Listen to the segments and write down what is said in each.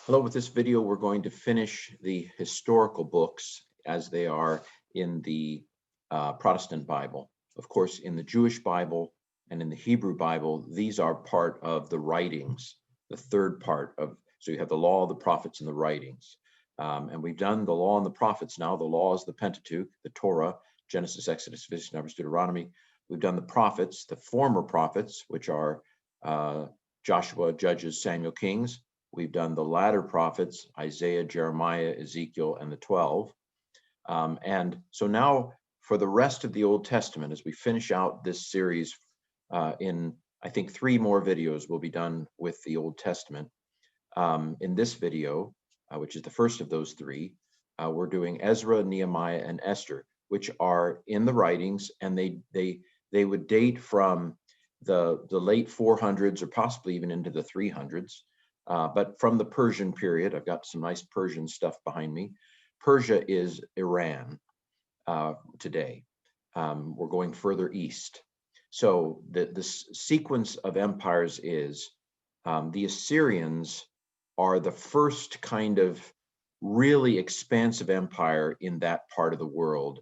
Hello, with this video, we're going to finish the historical books as they are in the Protestant Bible. Of course, in the Jewish Bible and in the Hebrew Bible, these are part of the writings, the third part of, so you have the law, the prophets, and the writings. And we've done the law and the prophets now. The law is the Pentateuch, the Torah, Genesis, Exodus, Leviticus, Numbers, Deuteronomy. We've done the prophets, the former prophets, which are Joshua, Judges, Samuel, Kings. We've done the latter prophets, Isaiah, Jeremiah, Ezekiel, and the 12. And so now for the rest of the Old Testament, as we finish out this series in, I think, 3 more videos will be done with the Old Testament. In this video, which is the first of those 3, we're doing Ezra, Nehemiah, and Esther, which are in the writings, and they would date from the late 400s or possibly even into the 300s. But from the Persian period. I've got some nice Persian stuff behind me. Persia is Iran today. We're going further east. So the sequence of empires is the Assyrians are the first kind of really expansive empire in that part of the world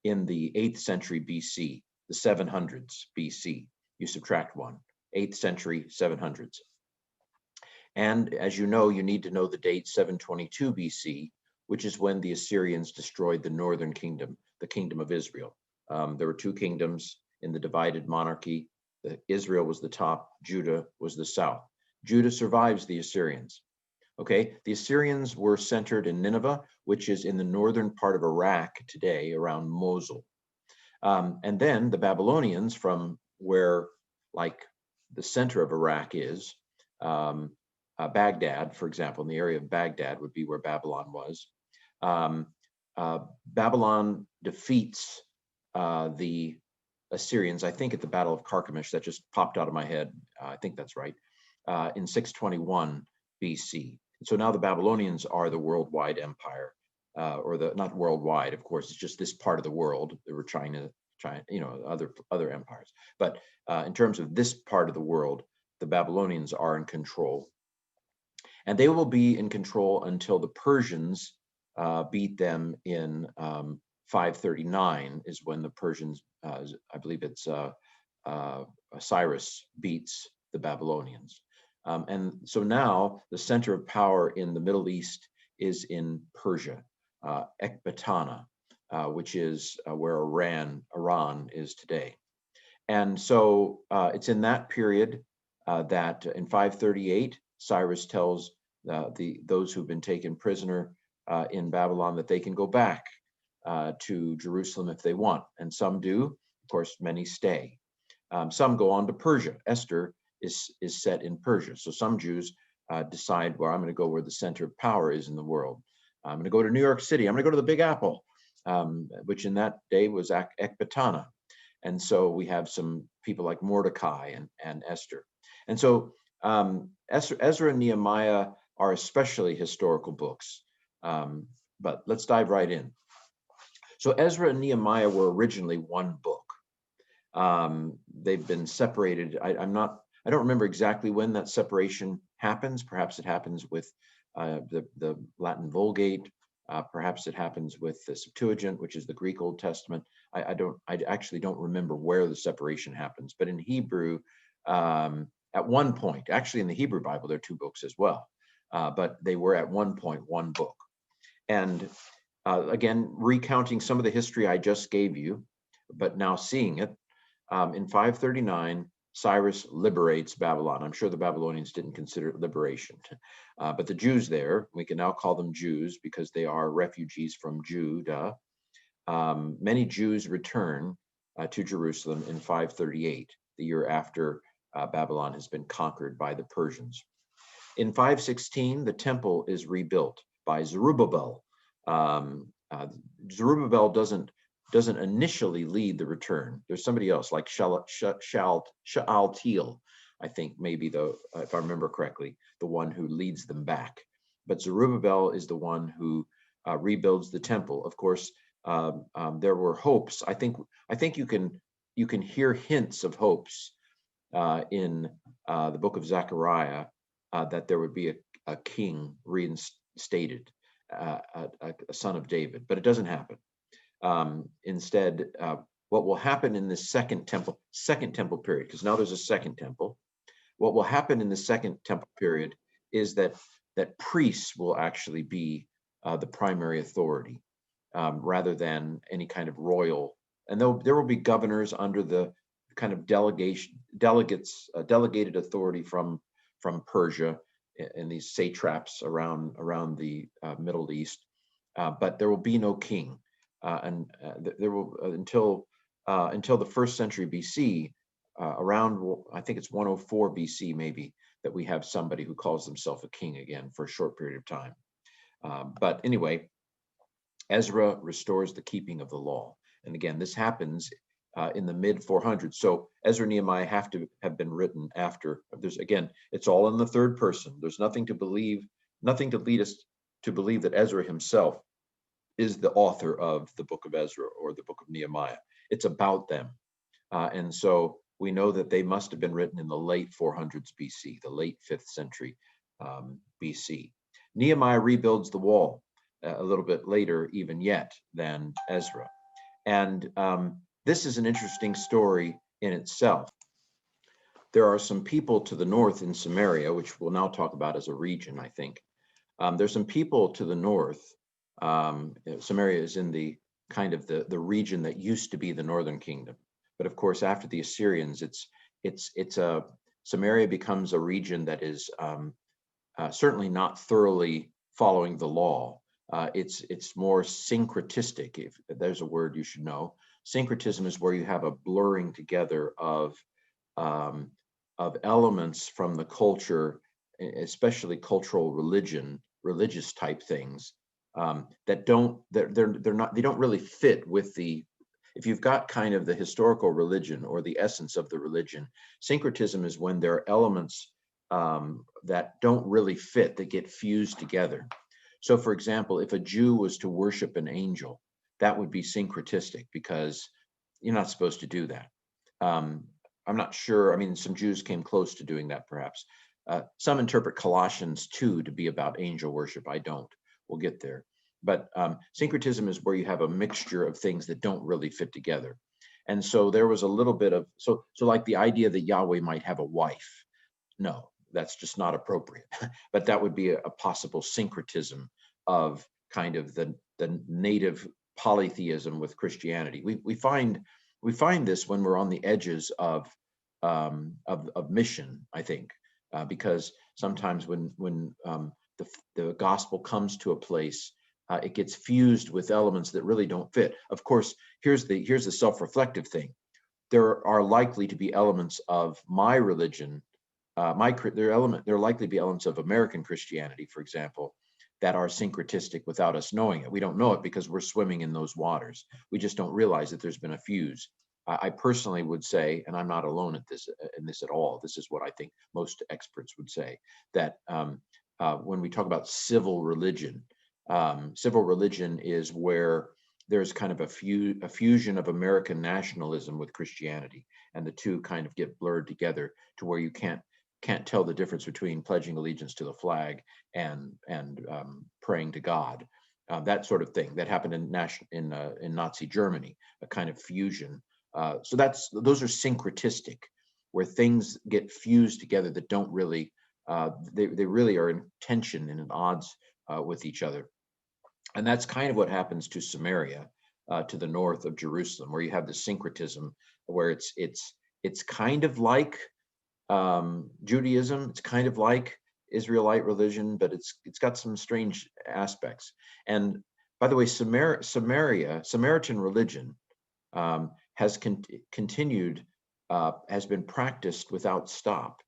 in the 8th century BC, the 700s BC. You subtract 1, 8th century, 700s. And as you know, you need to know the date 722 BC, which is when the Assyrians destroyed the northern kingdom, the kingdom of Israel. There were 2 kingdoms in the divided monarchy. Israel was the top, Judah was the south. Judah survives the Assyrians. Okay, the Assyrians were centered in Nineveh, which is in the northern part of Iraq today, around Mosul. And then the Babylonians, from where, like, the center of Iraq is, Baghdad, for example, in the area of Baghdad would be where Babylon was. Babylon defeats the Assyrians, I think at the Battle of Carchemish. That just popped out of my head. I think that's right, in 621 BC. So now the Babylonians are the worldwide empire, or the, not worldwide, of course, it's just this part of the world. There were China, you know, other empires. But in terms of this part of the world, the Babylonians are in control. And they will be in control until the Persians beat them in 539 is when the Persians, I believe it's Cyrus beats the Babylonians. And so now the center of power in the Middle East is in Persia, Ecbatana, which is where Iran is today. And so it's in that period that in 538, Cyrus tells those who've been taken prisoner in Babylon that they can go back to Jerusalem if they want. And some do. Of course, many stay. Some go on to Persia. Esther is set in Persia. So some Jews decide, well, I'm going to go where the center of power is in the world. I'm going to go to New York City. I'm going to go to the Big Apple, which in that day was Ecbatana. And so we have some people like Mordecai and Esther. And so Ezra and Nehemiah are especially historical books, but let's dive right in. So Ezra and Nehemiah were originally one book. They've been separated. I don't remember exactly when that separation happens. Perhaps it happens with the Latin Vulgate. Perhaps it happens with the Septuagint, which is the Greek Old Testament. I actually don't remember where the separation happens, but in Hebrew, at one point, actually in the Hebrew Bible, there are 2 books as well, but they were at one point one book. And again, recounting some of the history I just gave you, but now seeing it, in 539, Cyrus liberates Babylon. I'm sure the Babylonians didn't consider it liberation, but the Jews there, we can now call them Jews because they are refugees from Judah. Many Jews return to Jerusalem in 538, the year after Babylon has been conquered by the Persians. In 516, the temple is rebuilt by Zerubbabel. Zerubbabel doesn't initially lead the return. There's somebody else like Shealtiel, I think, maybe if I remember correctly, the one who leads them back. But Zerubbabel is the one who rebuilds the temple. Of course, there were hopes. I think you can hear hints of hopes in the book of Zechariah that there would be a king reinstated, a son of David, but it doesn't happen. Instead, what will happen in the second temple period, because now there's a second temple. What will happen in the second temple period is that priests will actually be the primary authority, rather than any kind of royal. And there will be governors under the kind of delegated authority from Persia and these satraps around the Middle East, but there will be no king, and there will until the first century BC. Around, I think it's 104 BC maybe, that we have somebody who calls himself a king again for a short period of time. But anyway, Ezra restores the keeping of the law. And again, this happens in the mid 400s. So Ezra and Nehemiah have to have been written after. It's all in the third person. There's nothing to lead us to believe that Ezra himself is the author of the book of Ezra or the book of Nehemiah. It's about them. And so we know that they must have been written in the late 400s BC, the late 5th century BC. Nehemiah rebuilds the wall a little bit later even yet than Ezra. And this is an interesting story in itself. There are some people to the north in Samaria, which we'll now talk about as a region, I think. There's some people to the north. Samaria is in the kind of the region that used to be the northern kingdom. But of course, after the Assyrians, Samaria becomes a region that is certainly not thoroughly following the law. It's more syncretistic, if there's a word you should know. Syncretism is where you have a blurring together of elements from the culture, especially cultural religious type things, that they don't really fit with the. If you've got kind of the historical religion or the essence of the religion, syncretism is when there are elements that don't really fit, that get fused together. So for example, if a Jew was to worship an angel, that would be syncretistic, because you're not supposed to do that. I'm not sure. I mean, some Jews came close to doing that, perhaps. Some interpret Colossians 2 to be about angel worship. I don't. We'll get there. But syncretism is where you have a mixture of things that don't really fit together. And so there was a little bit of, so like the idea that Yahweh might have a wife. No, that's just not appropriate. But that would be a possible syncretism of kind of the native polytheism with Christianity. We find this when we're on the edges of mission, I think, because sometimes when the gospel comes to a place, it gets fused with elements that really don't fit. Of course, here's the self-reflective thing. There are likely to be elements of my religion, there are likely to be elements of American Christianity, for example, that are syncretistic without us knowing it. We don't know it because we're swimming in those waters. We just don't realize that there's been a fuse. I personally would say, and I'm not alone in this at all, this is what I think most experts would say, that when we talk about civil religion is where there's kind of a fusion of American nationalism with Christianity, and the two kind of get blurred together to where you can't tell the difference between pledging allegiance to the flag and praying to God. That sort of thing that happened in Nazi Germany, a kind of fusion. So those are syncretistic, where things get fused together that don't really, they really are in tension and at odds with each other. And that's kind of what happens to Samaria, to the north of Jerusalem, where you have the syncretism, where it's kind of like Judaism, it's kind of like Israelite religion, but it's got some strange aspects. And by the way, Samaritan religion has continued, has been practiced without stop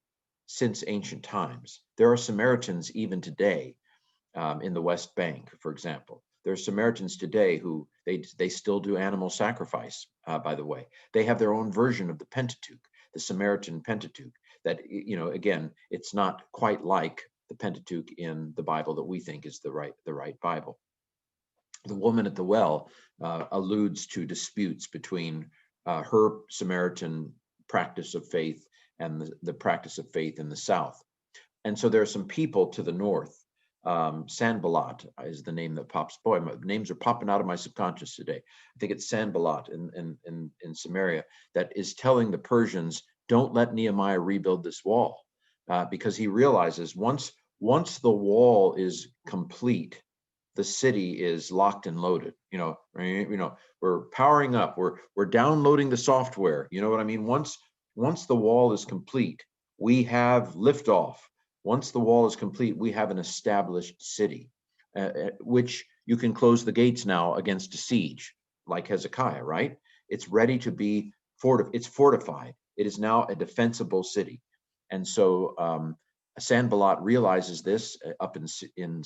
since ancient times. There are Samaritans even today in the West Bank, for example. There are Samaritans today who they still do animal sacrifice, by the way. They have their own version of the Pentateuch, the Samaritan Pentateuch, that, again, it's not quite like the Pentateuch in the Bible that we think is the right Bible. The woman at the well alludes to disputes between her Samaritan practice of faith and the practice of faith in the South. And so there are some people to the north. Sanballat is the name that pops. Boy, names are popping out of my subconscious today. I think it's Sanballat in Samaria that is telling the Persians, don't let Nehemiah rebuild this wall, because he realizes once the wall is complete, the city is locked and loaded. We're powering up, we're downloading the software. You know what I mean? Once the wall is complete, we have liftoff. Once the wall is complete, we have an established city, which you can close the gates now against a siege, like Hezekiah, right? It's ready to be it's fortified. It is now a defensible city. And so Sanballat realizes this up in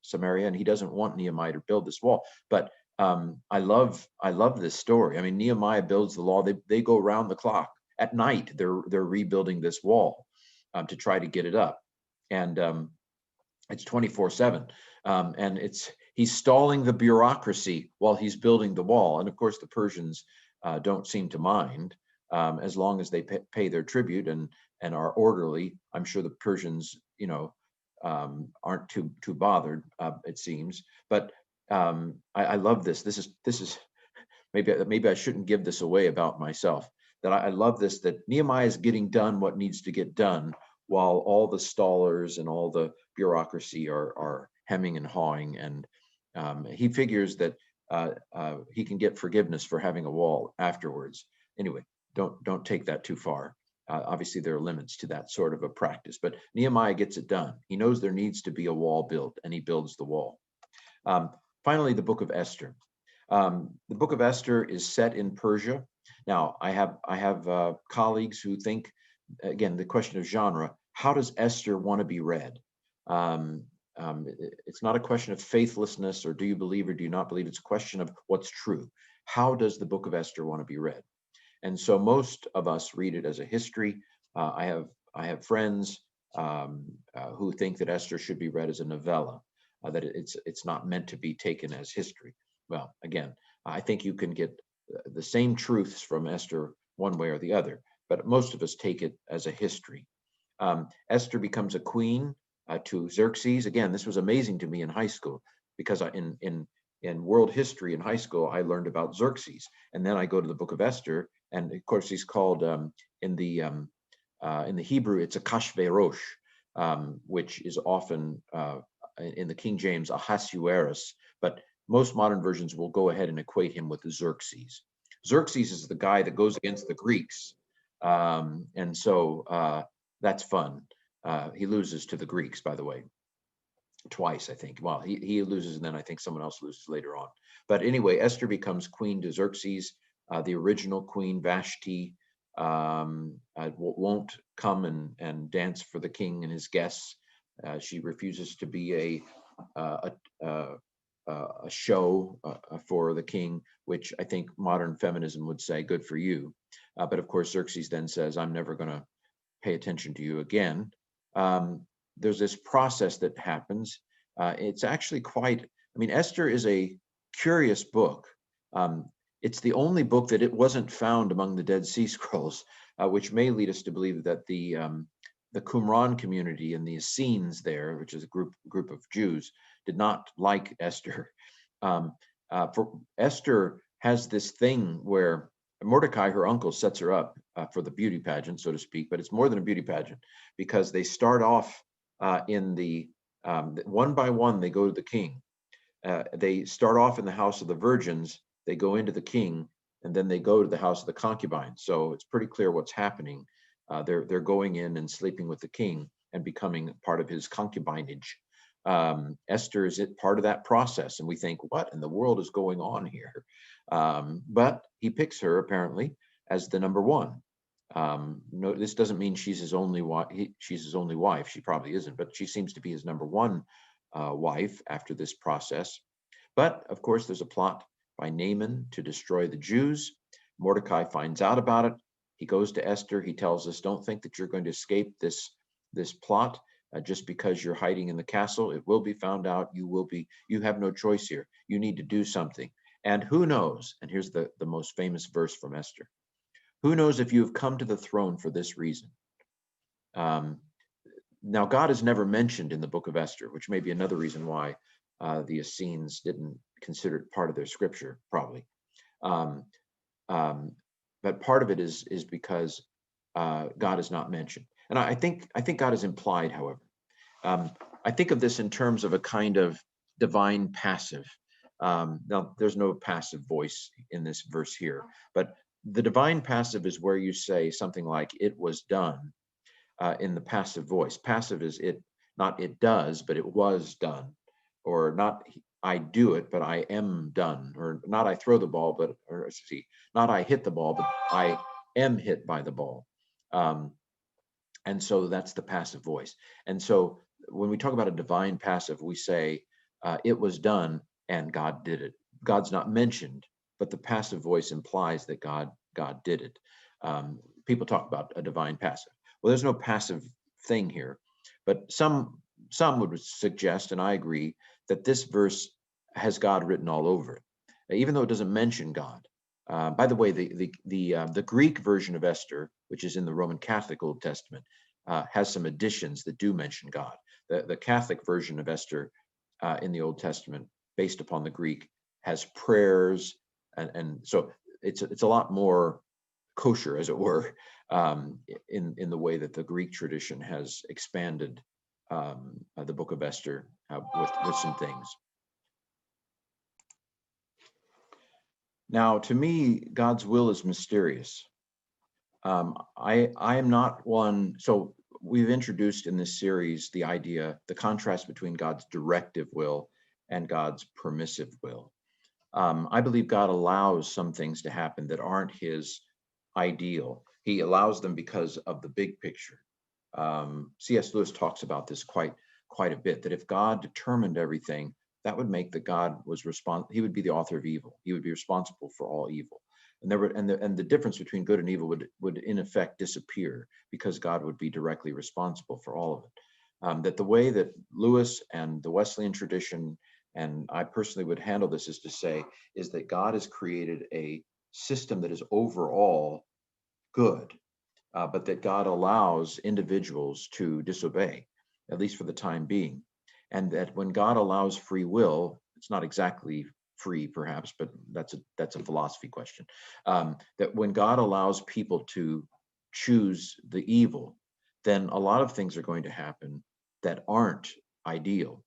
Samaria, and he doesn't want Nehemiah to build this wall. But I love this story. I mean, Nehemiah builds the wall. They go around the clock. At night, they're rebuilding this wall to try to get it up, and it's 24/7, and he's stalling the bureaucracy while he's building the wall. And of course, the Persians don't seem to mind as long as they pay their tribute and are orderly. I'm sure the Persians, aren't too bothered. It seems, but I love this. This is maybe I shouldn't give this away about myself. That I love this, that Nehemiah is getting done what needs to get done, while all the stallers and all the bureaucracy are hemming and hawing. And he figures that he can get forgiveness for having a wall afterwards. Anyway, don't take that too far. Obviously, there are limits to that sort of a practice, but Nehemiah gets it done. He knows there needs to be a wall built, and he builds the wall. Finally, the book of Esther. The book of Esther is set in Persia. Now, I have colleagues who think, again, the question of genre, how does Esther want to be read? It's not a question of faithlessness or do you believe or do you not believe. It's a question of what's true. How does the book of Esther want to be read? And so most of us read it as a history. I have friends who think that Esther should be read as a novella, that it's not meant to be taken as history. Well, again, I think you can get the same truths from Esther one way or the other, but most of us take it as a history. Esther becomes a queen to Xerxes. Again, this was amazing to me in high school, because in world history in high school, I learned about Xerxes, and then I go to the book of Esther, and of course he's called in the Hebrew, it's Akashverosh, which is often in the King James Ahasuerus, but most modern versions will go ahead and equate him with Xerxes. Xerxes is the guy that goes against the Greeks, and so that's fun. He loses to the Greeks, by the way, twice, I think. Well, he loses, and then I think someone else loses later on. But anyway, Esther becomes queen to Xerxes. The original queen, Vashti, won't come and dance for the king and his guests. She refuses to be a show for the king, which I think modern feminism would say, good for you. But of course, Xerxes then says, I'm never going to pay attention to you again. There's this process that happens. It's actually Esther is a curious book. It's the only book that it wasn't found among the Dead Sea Scrolls, which may lead us to believe that the Qumran community and the Essenes there, which is a group of Jews, did not like Esther. For Esther has this thing where Mordecai, her uncle, sets her up for the beauty pageant, so to speak, but it's more than a beauty pageant, because they start off in the one by one, they go to the king. They start off in the house of the virgins, they go into the king, and then they go to the house of the concubines. So it's pretty clear what's happening. They're going in and sleeping with the king and becoming part of his concubinage. Esther is part of that process, and we think, what in the world is going on here? But he picks her apparently as the number one. No, this doesn't mean she's his only wife. She's his only wife. She probably isn't, but she seems to be his number one wife after this process. But of course, there's a plot by Naaman to destroy the Jews. Mordecai finds out about it. He goes to Esther. He tells us, don't think that you're going to escape this plot just because you're hiding in the castle. It will be found out. You have no choice here. You need to do something. And who knows? And here's the most famous verse from Esther. Who knows if you have come to the throne for this reason? Now, God is never mentioned in the book of Esther, which may be another reason why the Essenes didn't consider it part of their scripture, probably. Um, but part of it is because God is not mentioned, and I think God is implied. However, I think of this in terms of a kind of divine passive. Now, there's no passive voice in this verse here, but the divine passive is where you say something like "it was done" in the passive voice. Passive is it, not "it does," but "it was done," or not "I do it," but "I am done," or not "I throw the ball," but, or let's see, not "I hit the ball," but "I am hit by the ball." Um, and so that's the passive voice. And so when we talk about a divine passive, we say "it was done" and God did it. God's not mentioned, but the passive voice implies that God did it. People talk about a divine passive. Well, there's no passive thing here, but some would suggest, and I agree, that this verse has God written all over it, even though it doesn't mention God. By the way, the Greek version of Esther, which is in the Roman Catholic Old Testament, has some additions that do mention God. The Catholic version of Esther in the Old Testament, based upon the Greek, has prayers, and so it's a lot more kosher, as it were, in the way that the Greek tradition has expanded the book of Esther with some things. Now, to me, God's will is mysterious. I am not one. So we've introduced in this series the idea, the contrast between God's directive will and God's permissive will. I believe God allows some things to happen that aren't his ideal. He allows them because of the big picture. C.S. Lewis talks about this quite a bit, that if God determined everything, that would make that God was he would be the author of evil. He would be responsible for all evil. And the difference between good and evil would in effect disappear, because God would be directly responsible for all of it. That the way that Lewis and the Wesleyan tradition, and I personally would handle this, is to say, is that God has created a system that is overall good, but that God allows individuals to disobey, at least for the time being. And that when God allows free will, it's not exactly free, perhaps, but that's a philosophy question. That when God allows people to choose the evil, then a lot of things are going to happen that aren't ideal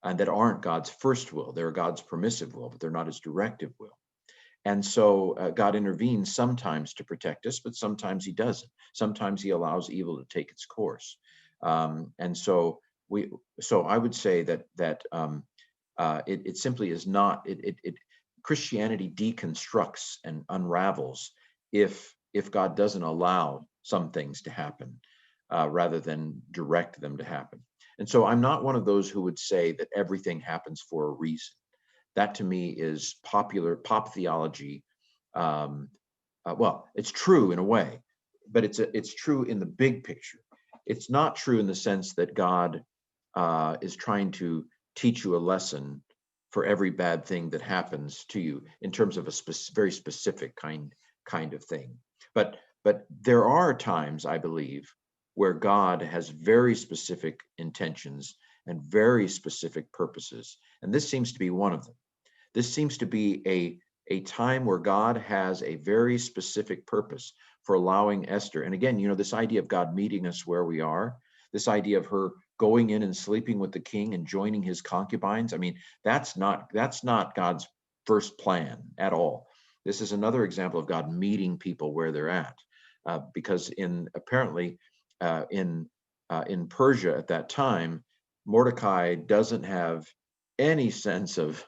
and that aren't God's first will. They're God's permissive will, but they're not his directive will. And so God intervenes sometimes to protect us, but sometimes he doesn't. Sometimes he allows evil to take its course. And so I would say that it simply is not. Christianity deconstructs and unravels if God doesn't allow some things to happen rather than direct them to happen. And so I'm not one of those who would say that everything happens for a reason. That to me is pop theology. Well, it's true in a way, but it's true in the big picture. It's not true in the sense that God is trying to teach you a lesson for every bad thing that happens to you in terms of a very specific kind of thing. But there are times, I believe, where God has very specific intentions and very specific purposes, and this seems to be one of them. This seems to be a time where God has a very specific purpose for allowing Esther. And again, this idea of God meeting us where we are, this idea of her going in and sleeping with the king and joining his concubines. I mean, that's not God's first plan at all. This is another example of God meeting people where they're at, because apparently in Persia at that time, Mordecai doesn't have any sense of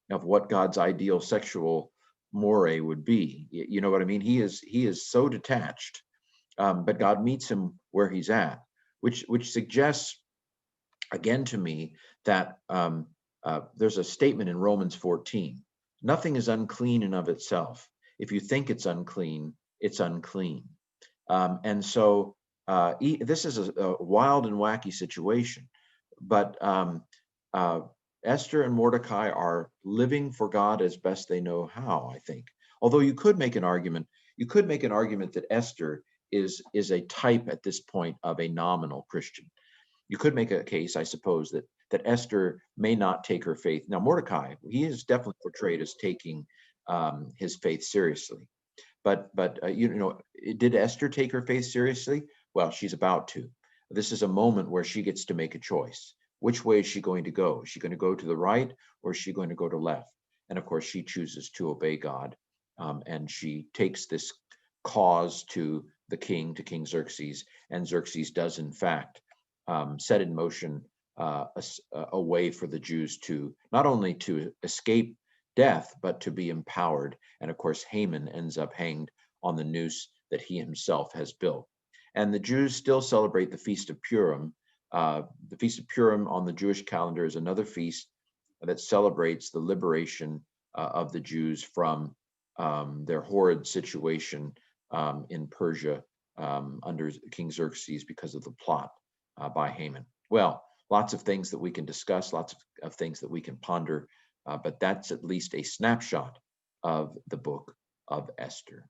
what God's ideal sexual moray would be. You know what I mean? He is so detached, but God meets him where he's at, which suggests again to me that there's a statement in Romans 14: nothing is unclean in of itself. If you think it's unclean, it's unclean. And so this is a wild and wacky situation, but Esther and Mordecai are living for God as best they know how, I think. Although you could make an argument that Esther is a type at this point of a nominal Christian. you could make a case, I suppose, that Esther may not take her faith. Now, Mordecai, he is definitely portrayed as taking his faith seriously. But did Esther take her faith seriously? Well, she's about to. This is a moment where she gets to make a choice. Which way is she going to go? Is she going to go to the right, or is she going to go to left? And of course, she chooses to obey God, and she takes this cause to the king, to King Xerxes, and Xerxes does in fact set in motion a way for the Jews to not only to escape death, but to be empowered. And of course, Haman ends up hanged on the noose that he himself has built. And the Jews still celebrate the Feast of Purim. The Feast of Purim on the Jewish calendar is another feast that celebrates the liberation of the Jews from their horrid situation in Persia under King Xerxes because of the plot by Haman. Well, lots of things that we can discuss, lots of things that we can ponder, but that's at least a snapshot of the book of Esther.